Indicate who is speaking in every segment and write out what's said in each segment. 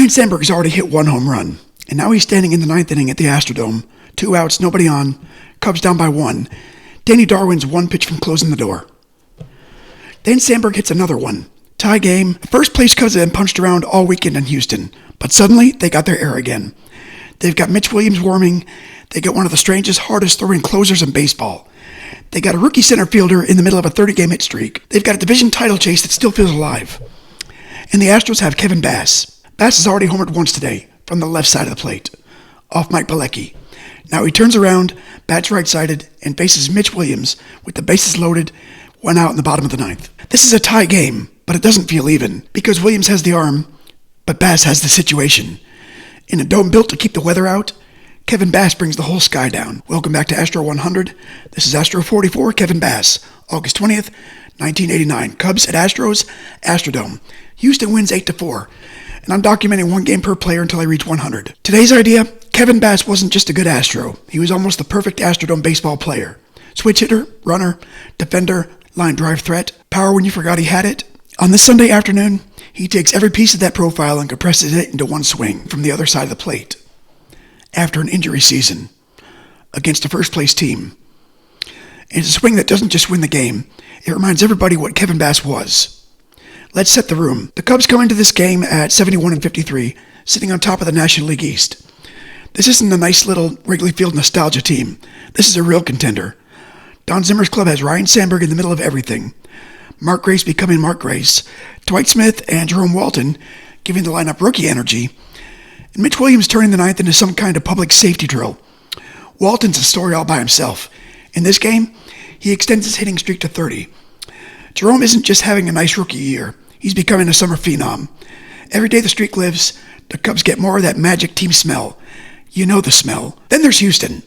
Speaker 1: Ryne Sandberg has already hit one home run, and now he's standing in the ninth inning at the Astrodome. 2 outs, nobody on, Cubs down by 1. Danny Darwin's one pitch from closing the door. Then Sandberg hits another one. Tie game. First place Cubs have been punched around all weekend in Houston, but suddenly they got their air again. They've got Mitch Williams warming. They got one of the strangest, hardest throwing closers in baseball. They got a rookie center fielder in the middle of a 30-game hit streak. They've got a division title chase that still feels alive. And the Astros have Kevin Bass. Bass has already homered once today from the left side of the plate, off Mike Bilecki. Now he turns around, bats right-sided, and faces Mitch Williams with the bases loaded, 1 out in the bottom of the ninth. This is a tie game, but it doesn't feel even because Williams has the arm, but Bass has the situation. In a dome built to keep the weather out, Kevin Bass brings the whole sky down. Welcome back to Astro 100. This is Astro 44, Kevin Bass, August 20th, 1989. Cubs at Astros, Astrodome. Houston wins 8-4, and I'm documenting 1 game per player until I reach 100. Today's idea, Kevin Bass wasn't just a good Astro. He was almost the perfect Astrodome baseball player. Switch hitter, runner, defender, line drive threat, power when you forgot he had it. On this Sunday afternoon, he takes every piece of that profile and compresses it into one swing from the other side of the plate. After an injury season, against a first-place team. And it's a swing that doesn't just win the game, it reminds everybody what Kevin Bass was. Let's set the room. The Cubs come into this game at 71-53, sitting on top of the National League East. This isn't a nice little Wrigley Field nostalgia team. This is a real contender. Don Zimmer's club has Ryne Sandberg in the middle of everything. Mark Grace becoming Mark Grace, Dwight Smith and Jerome Walton giving the lineup rookie energy, and Mitch Williams turning the ninth into some kind of public safety drill. Walton's a story all by himself. In this game, he extends his hitting streak to 30. Jerome isn't just having a nice rookie year. He's becoming a summer phenom. Every day the streak lives, the Cubs get more of that magic team smell. You know the smell. Then there's Houston.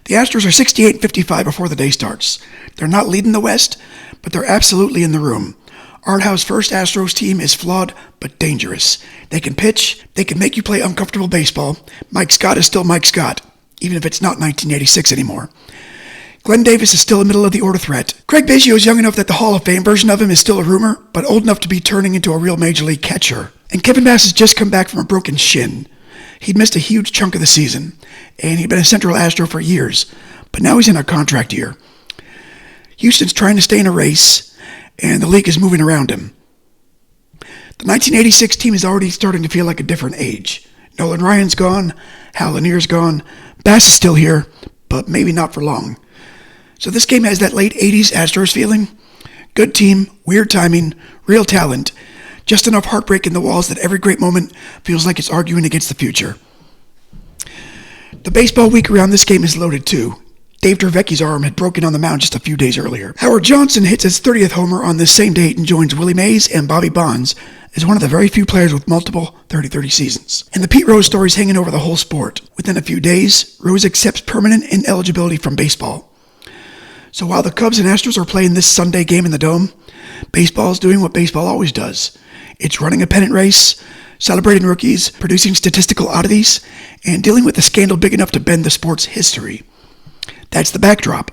Speaker 1: The Astros are 68-55 before the day starts. They're not leading the West, but they're absolutely in the room. Art Howe's first Astros team is flawed but dangerous. They can pitch, they can make you play uncomfortable baseball. Mike Scott is still Mike Scott, even if it's not 1986 anymore. Glenn Davis is still a middle-of-the-order threat. Craig Biggio is young enough that the Hall of Fame version of him is still a rumor, but old enough to be turning into a real Major League catcher. And Kevin Bass has just come back from a broken shin. He'd missed a huge chunk of the season, and he'd been a Central Astro for years, but now he's in a contract year. Houston's trying to stay in a race, and the league is moving around him. The 1986 team is already starting to feel like a different age. Nolan Ryan's gone, Hal Lanier's gone, Bass is still here, but maybe not for long. So this game has that late 80s Astros feeling. Good team, weird timing, real talent, just enough heartbreak in the walls that every great moment feels like it's arguing against the future. The baseball week around this game is loaded too. Dave Draveki's arm had broken on the mound just a few days earlier. Howard Johnson hits his 30th homer on this same date and joins Willie Mays and Bobby Bonds as one of the very few players with multiple 30-30 seasons. And the Pete Rose story's hanging over the whole sport. Within a few days, Rose accepts permanent ineligibility from baseball. So while the Cubs and Astros are playing this Sunday game in the Dome, baseball is doing what baseball always does. It's running a pennant race, celebrating rookies, producing statistical oddities, and dealing with a scandal big enough to bend the sport's history. That's the backdrop.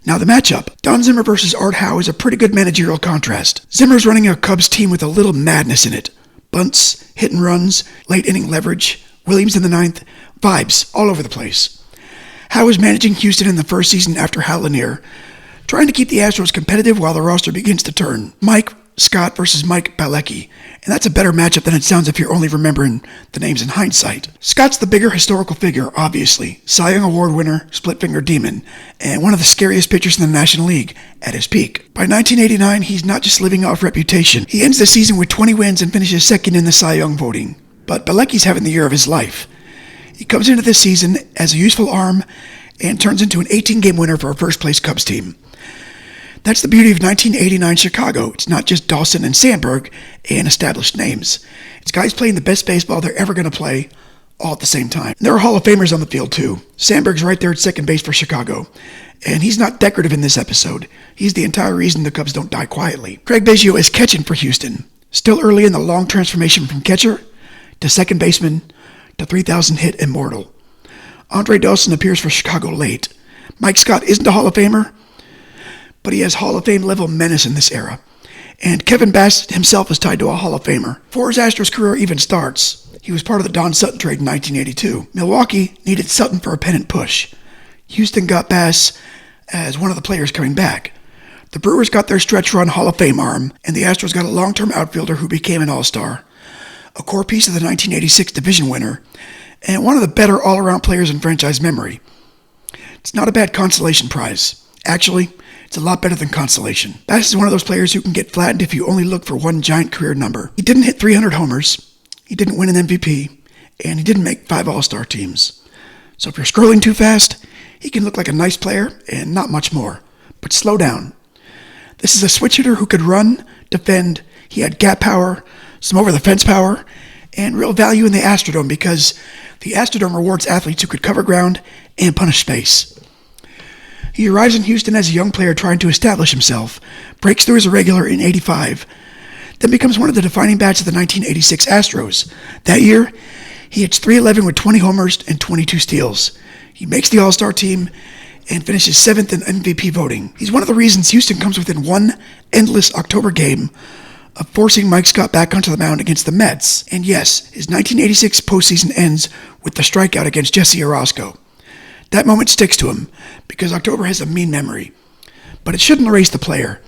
Speaker 1: Now the matchup. Don Zimmer versus Art Howe is a pretty good managerial contrast. Zimmer's running a Cubs team with a little madness in it. Bunts, hit and runs, late inning leverage, Williams in the ninth, vibes all over the place. Howe is managing Houston in the first season after Hal Lanier, trying to keep the Astros competitive while the roster begins to turn. Mike Scott versus Mike Bilecki, and that's a better matchup than it sounds if you're only remembering the names in hindsight. Scott's the bigger historical figure, obviously. Cy Young Award winner, split-finger demon, and one of the scariest pitchers in the National League at his peak. By 1989, he's not just living off reputation. He ends the season with 20 wins and finishes second in the Cy Young voting. But Bilecki's having the year of his life. He comes into this season as a useful arm and turns into an 18-game winner for a first-place Cubs team. That's the beauty of 1989 Chicago. It's not just Dawson and Sandberg and established names. It's guys playing the best baseball they're ever going to play all at the same time. There are Hall of Famers on the field too. Sandberg's right there at second base for Chicago. And he's not decorative in this episode. He's the entire reason the Cubs don't die quietly. Craig Biggio is catching for Houston. Still early in the long transformation from catcher to second baseman to 3,000 hit immortal. Andre Dawson appears for Chicago late. Mike Scott isn't a Hall of Famer, but he has Hall of Fame level menace in this era. And Kevin Bass himself is tied to a Hall of Famer. Before his Astros career even starts, He was part of the Don Sutton trade in 1982. Milwaukee needed Sutton for a pennant push. Houston got Bass as one of the players coming back. The Brewers got their stretch run Hall of Fame arm, and the Astros got a long-term outfielder who became an all-star, a core piece of the 1986 division winner, and one of the better all-around players in franchise memory. It's not a bad consolation prize. Actually, it's a lot better than consolation. Bass is one of those players who can get flattened if you only look for one giant career number. He didn't hit 300 homers, he didn't win an MVP, and he didn't make 5 all-star teams. So if you're scrolling too fast, he can look like a nice player and not much more. But slow down. This is a switch hitter who could run, defend, he had gap power, some over-the-fence power, and real value in the Astrodome because the Astrodome rewards athletes who could cover ground and punish space. He arrives in Houston as a young player trying to establish himself, breaks through as a regular in '85, then becomes one of the defining bats of the 1986 Astros. That year, he hits .311 with 20 homers and 22 steals. He makes the All-Star team and finishes 7th in MVP voting. He's one of the reasons Houston comes within one endless October game of forcing Mike Scott back onto the mound against the Mets. And yes, his 1986 postseason ends with the strikeout against Jesse Orosco. That moment sticks to him because October has a mean memory. But it shouldn't erase the player.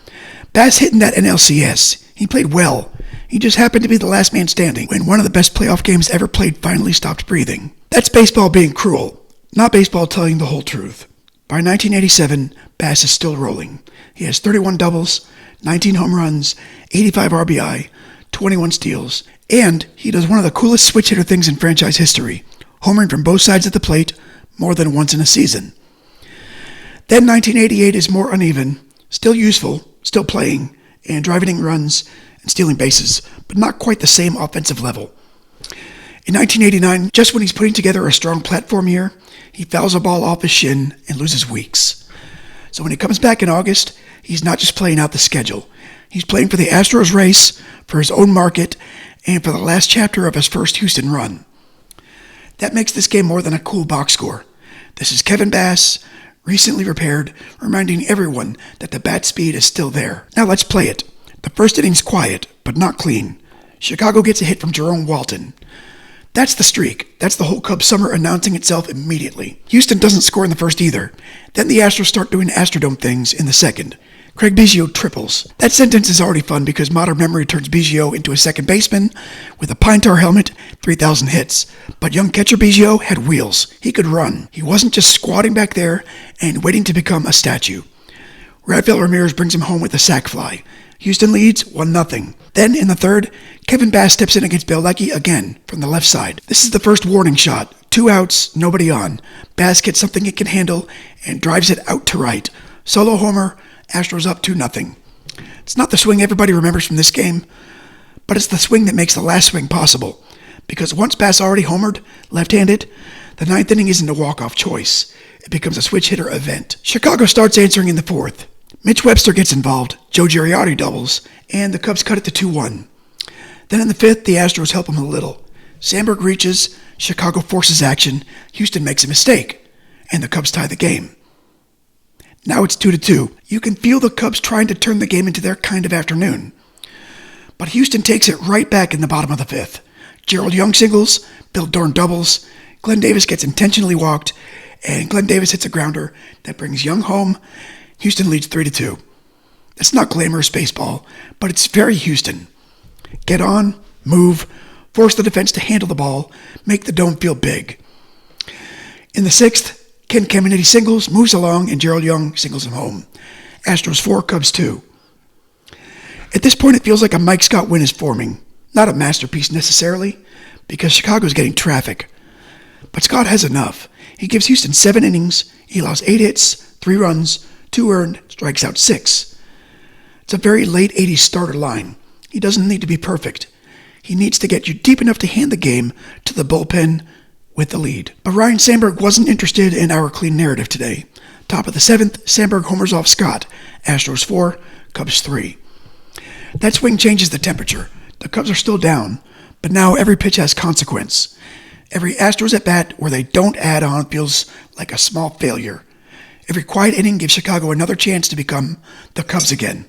Speaker 1: Bass hit in that NLCS. He played well. He just happened to be the last man standing when one of the best playoff games ever played finally stopped breathing. That's baseball being cruel, not baseball telling the whole truth. By 1987, Bass is still rolling. He has 31 doubles, 19 home runs, 85 RBI, 21 steals, and he does one of the coolest switch hitter things in franchise history, homering from both sides of the plate more than once in a season. Then 1988 is more uneven, still useful, still playing, and driving in runs and stealing bases, but not quite the same offensive level. In 1989, just when he's putting together a strong platform year, he fouls a ball off his shin and loses weeks. So when he comes back in August, he's not just playing out the schedule. He's playing for the Astros race, for his own market, and for the last chapter of his first Houston run. That makes this game more than a cool box score. This is Kevin Bass, recently repaired, reminding everyone that the bat speed is still there. Now let's play it. The first inning's quiet, but not clean. Chicago gets a hit from Jerome Walton. That's the streak. That's the whole Cubs summer announcing itself immediately. Houston doesn't score in the first either. Then the Astros start doing Astrodome things in the second. Craig Biggio triples. That sentence is already fun because modern memory turns Biggio into a second baseman with a pine tar helmet, 3,000 hits. But young catcher Biggio had wheels. He could run. He wasn't just squatting back there and waiting to become a statue. Rafael Ramirez brings him home with a sac fly. Houston leads 1-0. Then, in the third, Kevin Bass steps in against Belecki again from the left side. This is the first warning shot. 2 outs, nobody on. Bass gets something it can handle and drives it out to right. Solo homer, Astros up 2-0. It's not the swing everybody remembers from this game, but it's the swing that makes the last swing possible. Because once Bass already homered, left-handed, the 9th inning isn't a walk-off choice. It becomes a switch hitter event. Chicago starts answering in the 4th. Mitch Webster gets involved, Joe Girardi doubles, and the Cubs cut it to 2-1. Then in the 5th, the Astros help him a little. Sandberg reaches, Chicago forces action, Houston makes a mistake, and the Cubs tie the game. Now it's 2-2. You can feel the Cubs trying to turn the game into their kind of afternoon. But Houston takes it right back in the bottom of the 5th. Gerald Young singles, Bill Dorn doubles, Glenn Davis gets intentionally walked, and Glenn Davis hits a grounder that brings Young home. Houston leads 3-2. That's not glamorous baseball, but it's very Houston. Get on, move, force the defense to handle the ball, make the dome feel big. In the 6th, Ken Caminiti singles, moves along, and Gerald Young singles him home. Astros 4, Cubs 2. At this point, it feels like a Mike Scott win is forming. Not a masterpiece necessarily, because Chicago's getting traffic. But Scott has enough. He gives Houston 7 innings, he allows 8 hits, 3 runs, 2 earned, strikes out 6. It's a very late 80s starter line. He doesn't need to be perfect. He needs to get you deep enough to hand the game to the bullpen with the lead. But Ryne Sandberg wasn't interested in our clean narrative today. Top of the 7th, Sandberg homers off Scott. Astros 4, Cubs 3. That swing changes the temperature. The Cubs are still down, but now every pitch has consequence. Every Astros at bat where they don't add on feels like a small failure. Every quiet inning gives Chicago another chance to become the Cubs again.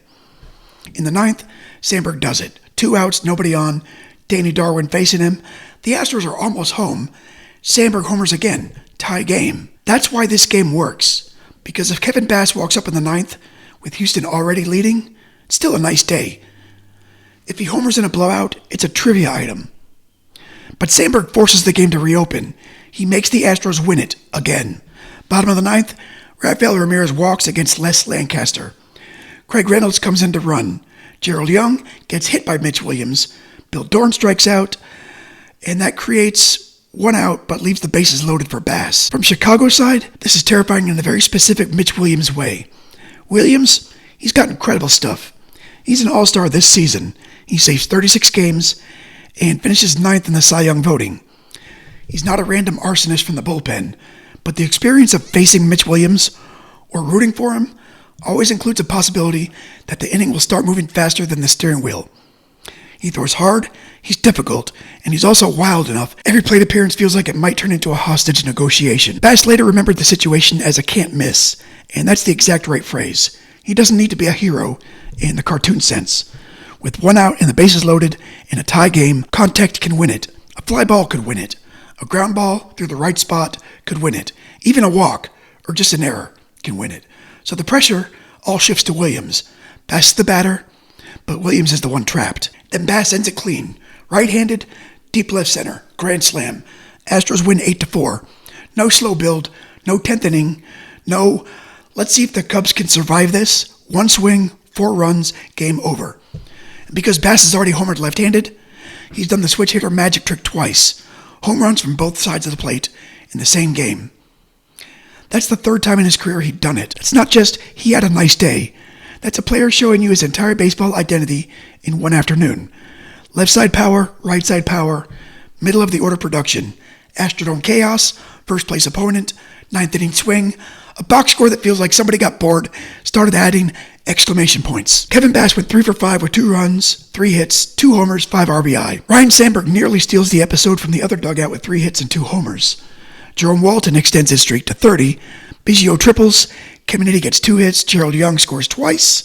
Speaker 1: In the 9th, Sandberg does it. 2 outs, nobody on. Danny Darwin facing him. The Astros are almost home. Sandberg homers again. Tie game. That's why this game works. Because if Kevin Bass walks up in the ninth, with Houston already leading, it's still a nice day. If he homers in a blowout, it's a trivia item. But Sandberg forces the game to reopen. He makes the Astros win it again. Bottom of the ninth, Rafael Ramirez walks against Les Lancaster. Craig Reynolds comes in to run. Gerald Young gets hit by Mitch Williams. Bill Dorn strikes out, and that creates one out but leaves the bases loaded for Bass. From Chicago's side, this is terrifying in a very specific Mitch Williams way. Williams, he's got incredible stuff. He's an all-star this season. He saves 36 games and finishes ninth in the Cy Young voting. He's not a random arsonist from the bullpen, but the experience of facing Mitch Williams or rooting for him always includes a possibility that the inning will start moving faster than the steering wheel. He throws hard, he's difficult, and he's also wild enough. Every plate appearance feels like it might turn into a hostage negotiation. Bass later remembered the situation as a can't miss, and that's the exact right phrase. He doesn't need to be a hero in the cartoon sense. With one out and the bases loaded in a tie game, contact can win it. A fly ball could win it. A ground ball through the right spot could win it. Even a walk, or just an error, can win it. So the pressure all shifts to Williams. Bass is the batter, but Williams is the one trapped. Then Bass ends it clean. Right-handed, deep left center, grand slam. Astros win 8-4. No slow build, no 10th inning, no, let's see if the Cubs can survive this. One swing, 4 runs, game over. And because Bass has already homered left-handed, he's done the switch hitter magic trick twice. Home runs from both sides of the plate in the same game. That's the 3rd time in his career he'd done it. It's not just he had a nice day. That's a player showing you his entire baseball identity in one afternoon. Left side power, right side power, middle of the order production. Astrodome chaos, first place opponent, 9th inning swing, a box score that feels like somebody got bored, started adding exclamation points. Kevin Bass went 3 for 5 with 2 runs, 3 hits, 2 homers, 5 RBI. Ryne Sandberg nearly steals the episode from the other dugout with 3 hits and 2 homers. Jerome Walton extends his streak to 30. Biggio triples. Caminiti gets 2 hits. Gerald Young scores twice.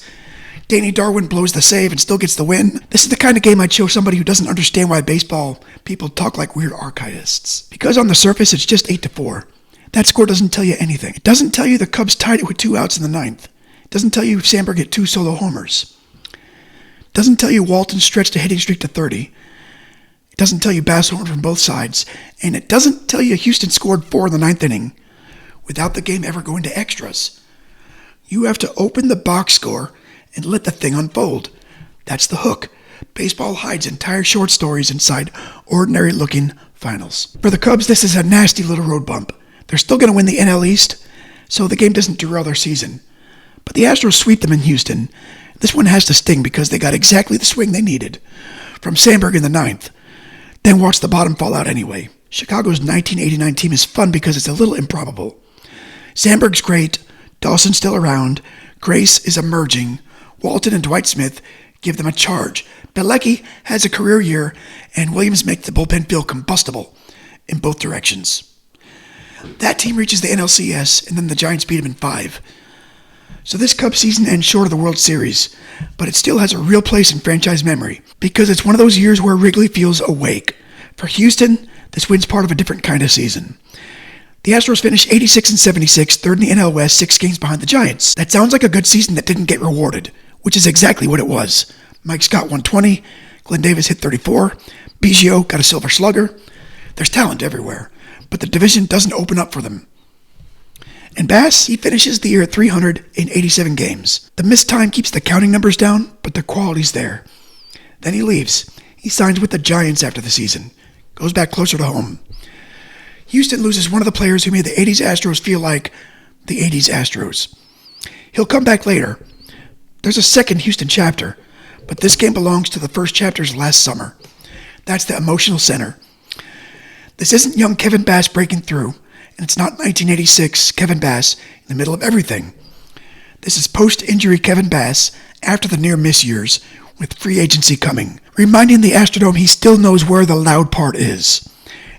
Speaker 1: Danny Darwin blows the save and still gets the win. This is the kind of game I'd show somebody who doesn't understand why baseball people talk like weird archivists. Because on the surface, it's just 8-4. That score doesn't tell you anything. It doesn't tell you the Cubs tied it with 2 outs in the 9th. It doesn't tell you Sandberg hit 2 solo homers. It doesn't tell you Walton stretched a hitting streak to 30. It doesn't tell you Bass homered from both sides. And it doesn't tell you Houston scored 4 in the 9th inning without the game ever going to extras. You have to open the box score and let the thing unfold. That's the hook. Baseball hides entire short stories inside ordinary-looking finals. For the Cubs, this is a nasty little road bump. They're still going to win the NL East, so the game doesn't derail their season. But the Astros sweep them in Houston. This one has to sting because they got exactly the swing they needed from Sandberg in the 9th. Then watch the bottom fall out anyway. Chicago's 1989 team is fun because it's a little improbable. Sandberg's great. Dawson's still around. Grace is emerging. Walton and Dwight Smith give them a charge. Bilecki has a career year, and Williams makes the bullpen feel combustible in both directions. That team reaches the NLCS, and then the Giants beat them in 5. So this Cubs season ends short of the World Series, but it still has a real place in franchise memory because it's one of those years where Wrigley feels awake. For Houston, this win's part of a different kind of season. The Astros finished 86-76, 3rd in the NL West, 6 games behind the Giants. That sounds like a good season that didn't get rewarded, which is exactly what it was. Mike Scott 120, Glenn Davis hit 34, Biggio got a silver slugger. There's talent everywhere, but the division doesn't open up for them. And Bass, he finishes the year at 387 games. The missed time keeps the counting numbers down, but the quality's there. Then he leaves. He signs with the Giants after the season. Goes back closer to home. Houston loses one of the players who made the 80s Astros feel like the 80s Astros. He'll come back later. There's a second Houston chapter, but this game belongs to the first chapter's last summer. That's the emotional center. This isn't young Kevin Bass breaking through, and it's not 1986 Kevin Bass in the middle of everything. This is post-injury Kevin Bass after the near-miss years with free agency coming, reminding the Astrodome he still knows where the loud part is.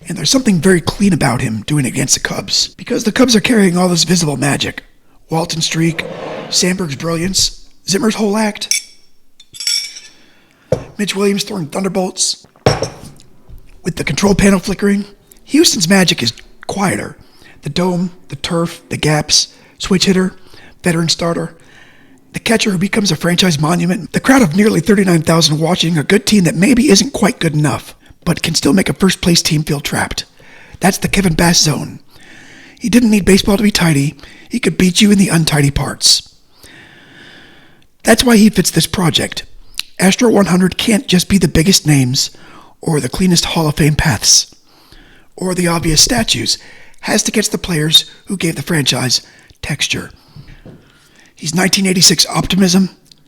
Speaker 1: And there's something very clean about him doing it against the Cubs, because the Cubs are carrying all this visible magic. Walton's streak, Sandberg's brilliance, Zimmer's whole act, Mitch Williams throwing thunderbolts. With the control panel flickering, Houston's magic is quieter. The dome, the turf, the gaps, switch hitter, veteran starter, the catcher who becomes a franchise monument, the crowd of nearly 39,000 watching a good team that maybe isn't quite good enough, but can still make a first-place team feel trapped. That's the Kevin Bass zone. He didn't need baseball to be tidy. He could beat you in the untidy parts. That's why he fits this project. Astro 100 can't just be the biggest names or the cleanest Hall of Fame paths or the obvious statues. Has to catch the players who gave the franchise texture. He's 1986 optimism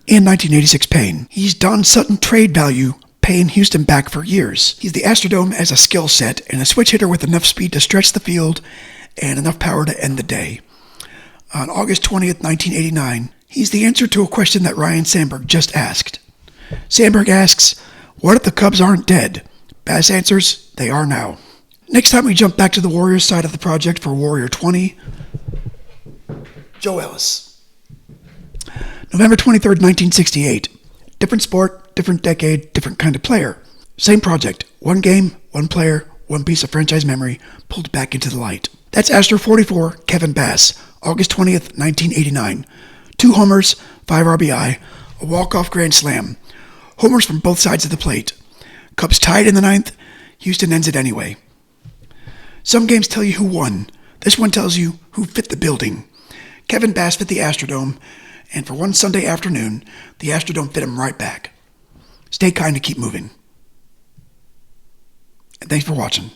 Speaker 1: and 1986 pain. He's Don Sutton trade value, paying Houston back for years. He's the Astrodome as a skill set and a switch hitter with enough speed to stretch the field and enough power to end the day. On August 20th, 1989, he's the answer to a question that Ryne Sandberg just asked. Sandberg asks, what if the Cubs aren't dead? Bass answers, they are now. Next time we jump back to the Warriors side of the project for Warrior 20, Joe Ellis. November 23rd, 1968. Different sport, different decade, different kind of player. Same project. One game, one player, one piece of franchise memory pulled back into the light. That's Astro 44, Kevin Bass, August 20th, 1989. 2 homers, 5 RBI, a walk-off grand slam. Homers from both sides of the plate. Cubs tied in the 9th. Houston ends it anyway. Some games tell you who won. This one tells you who fit the building. Kevin Bass fit the Astrodome, and for one Sunday afternoon, the Astrodome fit him right back. Stay kind and keep moving. And thanks for watching.